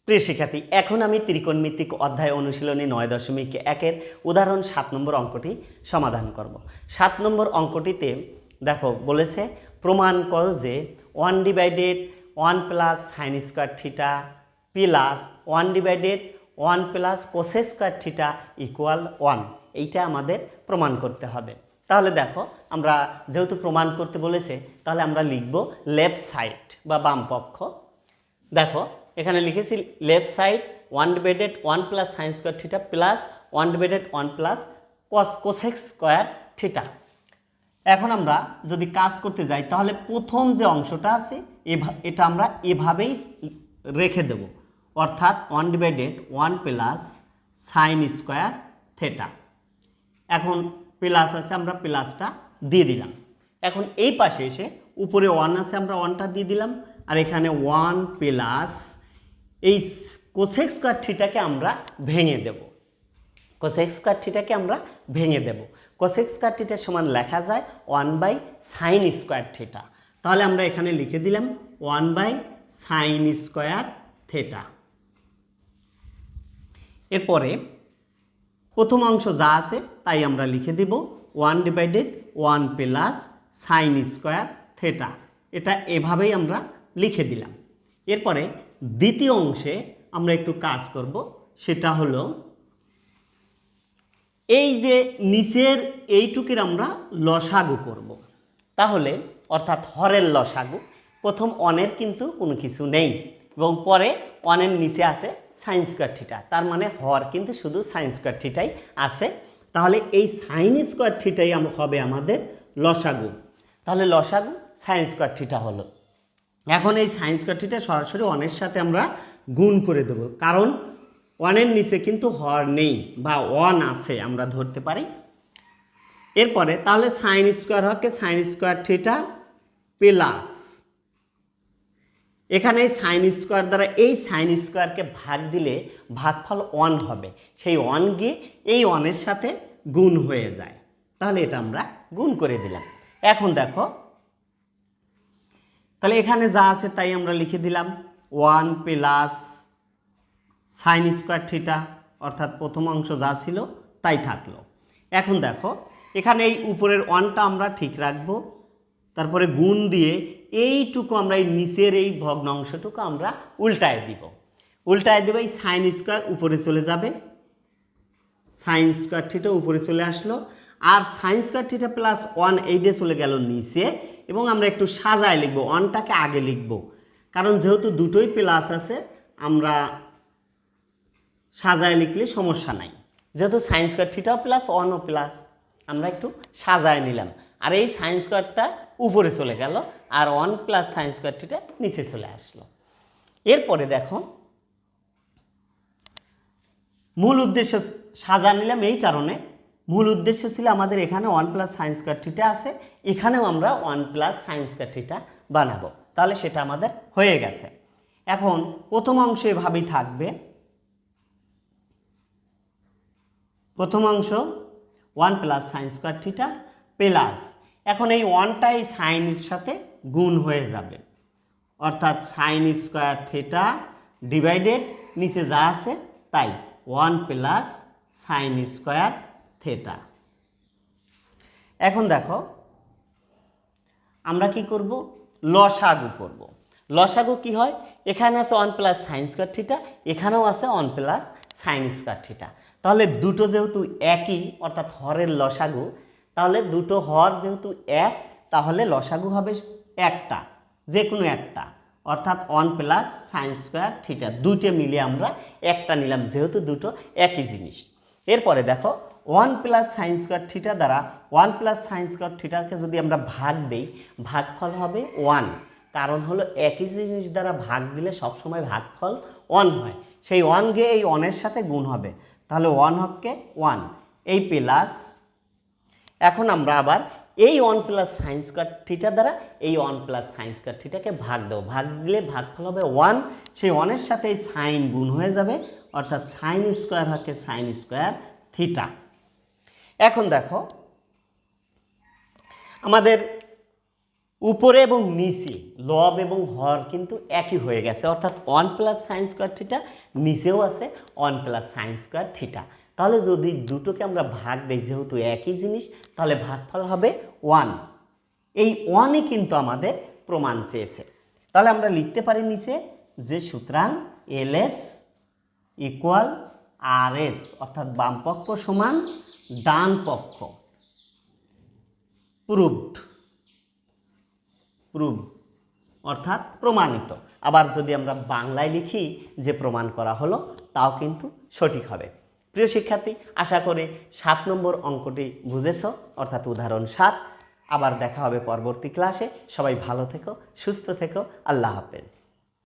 প্রিয় শিক্ষার্থী, এখন আমি ত্রিকোণমিতিক অধ্যায় অনুশীলনী 9.1-এর উদাহরণ 7 নম্বর অঙ্কটি সমাধান করব। 7 নম্বর অঙ্কটিতে দেখো বলেছে প্রমাণ করো যে 1/1 plus sine square theta plus 1/1 plus cosec square theta equal 1। এইটা আমাদের প্রমাণ করতে হবে। তাহলে দেখো আমরা যেহেতু প্রমাণ করতে বলেছে তাহলে আমরা লিখব লেফট সাইড বা বাম পক্ষ। দেখো এখানে লিখেছি left side 1/1 plus sine square theta plus 1/1 plus cosec square theta. এখন আমরা যদি কাজ করতে যাই তাহলে প্রথম যে অংশটা আছে এটা আমরা এভাবেই রেখে দেব, অর্থাৎ 1/1 প্লাস সাইন স্কয়ার থিটা। এখন প্লাস আছে, আমরা প্লাসটা দিয়ে দিলাম। এখন এই পাশে এসে উপরে 1 আছে, আমরা 1টা দিয়ে দিলাম। আর এখানে 1 প্লাস এই কোসেক স্কয়ার থিটাকে আমরা ভেঙে দেব। কোসেক স্কয়ার থিটাকে আমরা ভেঙে দেব। কোসেক স্কয়ার থিটা সমান লেখা যায় 1/সাইন স্কয়ার থিটা। তাহলে আমরা এখানে লিখে দিলাম 1/সাইন স্কয়ার থিটা। এরপরে প্রথম অংশ যা আছে তাই আমরা লিখে দিব 1/1 প্লাস সাইন স্কয়ার থিটা। এটা এভাবেই আমরা লিখে দিলাম। এরপরে দ্বিতীয় অংশে আমরা একটু কাজ করব, সেটা হলো এই যে নিচের এইটুকুর আমরা লসাগু করব। তাহলে অর্থাৎ হরের লসাগু, প্রথম 1-এর কিন্তু কোনো কিছু নেই এবং পরে 1-এর নিচে আছে সাইন স্কয়ার থিটা, তার মানে হর কিন্তু শুধু সাইন স্কয়ার থিটাই আছে। তাহলে এই সাইন স্কয়ার থিটাই হবে আমাদের লসাগু। তাহলে লসাগু সাইন স্কয়ার থিটা হলো। এখন এই সাইন স্কয়ার থিটা সরাসরি 1-এর সাথে আমরা গুণ করে দেব, কারণ 1-এর নিচে কিন্তু হর নেই বা 1 আছে আমরা ধরতে পারি। এরপরে তাহলে সাইন স্কয়ার হকে সাইন স্কয়ার থিটা প্লাস এখানে সাইন স্কয়ার দ্বারা এই সাইন স্কয়ারকে ভাগ দিলে ভাগফল 1 হবে, সেই 1 গিয়ে এই 1-এর সাথে গুণ হয়ে যায়। তাহলে এটা আমরা গুণ করে দিলাম। এখন দেখো তাহলে এখানে যা আছে তাই আমরা লিখে দিলাম 1 প্লাস সাইন স্কয়ার থিটা, অর্থাৎ প্রথম অংশ যা ছিল তাই থাকলো। এখন দেখো এখানে এই উপরের 1টা আমরা ঠিক রাখবো, তারপরে গুণ দিয়ে এইটুকু আমরা এই নিচের এই ভগ্নাংশটুকু আমরা উল্টায় দিব। উল্টায় দেবে, এই সাইন স্কয়ার উপরে চলে যাবে, সাইন স্কয়ার থিটা উপরে চলে আসলো, আর সাইন স্কয়ার থিটা প্লাস 1 এইটা চলে গেল নিচে। এবং আমরা একটু সাজায় লিখবো, 1টাকে আগে লিখব, কারণ যেহেতু দুটোই প্লাস আছে আমরা সাজায় লিখলে সমস্যা নাই। যেহেতু সাইন স্কয়ার থিটাও প্লাস 1ও প্লাস, আমরা একটু সাজায় নিলাম। আর এই সাইন স্কয়ারটা উপরে চলে গেল আর 1 প্লাস সাইন স্কয়ার থিটা নিচে চলে আসলো। এরপরে দেখো মূল উদ্দেশ্য সাজা নিলাম এই কারণে, মূল উদ্দেশ্য ছিল আমাদের এখানে 1 প্লাস সাইন স্কয়ার থিটা আছে, এখানেও আমরা 1 প্লাস সাইন স্কয়ার থিটা বানাবো। তাহলে সেটা আমাদের হয়ে গেছে। এখন প্রথম অংশ এভাবেই থাকবে, প্রথম অংশ 1 plus sine square theta plus, এখন এই 1টা এই সাইনের সাথে গুণ হয়ে যাবে, অর্থাৎ সাইন স্কয়ার থিটা ডিভাইডেড নিচে যা আছে তাই 1 প্লাস সাইন স্কয়ার থিটা। এখন দেখো আমরা কি করব, লসাগু করব। লসাগু কি হয়, এখানে আছে 1 প্লাস সাইন স্কয়ার থিটা, এখানেও আছে 1 প্লাস সাইন স্কয়ার থিটা। তাহলে দুটো যেহেতু একই, অর্থাৎ হরের লসাগু, তাহলে দুটো হর যেহেতু এক, তাহলে লসাগু হবে একটা, যে কোনো একটা, অর্থাৎ 1 প্লাস সাইন স্কয়ার থিটা। দুটো মিলে আমরা একটা নিলাম, যেহেতু দুটো একই জিনিস। এরপরে দেখো 1 প্লাস সাইন স্কয়ার থিটা দ্বারা 1 প্লাস সাইন স্কয়ার থিটাকে যদি আমরা ভাগ দেই, ভাগফল হবে 1, কারণ হলো একই জিনিস দ্বারা ভাগ দিলে সবসময় ভাগফল 1 হয়। সেই 1 গিয়ে এই 1-এর সাথে গুণ হবে, তাহলে 1 হককে 1 এই প্লাস। এখন আমরা আবার এই 1 প্লাস সাইন স্কয়ার থিটা দ্বারা এই 1 প্লাস সাইন স্কয়ার থিটাকে ভাগ দেবো, ভাগ দিলে ভাগফল হবে 1, সেই 1-এর সাথে এই সাইন গুণ হয়ে যাবে, অর্থাৎ সাইন স্কয়ার হচ্ছে সাইন স্কয়ার থিটা। এখন দেখো আমাদের উপরে এবং নিচে লব এবং হর কিন্তু একই হয়ে গেছে, অর্থাৎ 1 প্লাস সাইন স্কোয়ার থিটা, নিচেও আছে 1 প্লাস সাইন স্কোয়ার থিটা। তাহলে যদি দুটোকে আমরা ভাগ দিই, যেহেতু একই জিনিস, তাহলে ভাগফল হবে 1। এই 1ই কিন্তু আমাদের প্রমাণ চেয়েছে। তাহলে আমরা লিখতে পারি নিচে যে সুতরাং এলএস ইকুয়াল আর এস, অর্থাৎ বাম পক্ষ সমান ডান পক্ষ, প্রুভড, অর্থাৎ প্রমাণিত। আবার যদি আমরা বাংলায় লিখি যে প্রমাণ করা হলো, তাও কিন্তু সঠিক হবে। প্রিয় শিক্ষার্থী, আশা করি 7 নম্বর অঙ্কটি বুঝেছ, অর্থাৎ উদাহরণ 7। আবার দেখা হবে পরবর্তী ক্লাসে। সবাই ভালো থেকো, সুস্থ থেকো, আল্লাহ হাফেজ।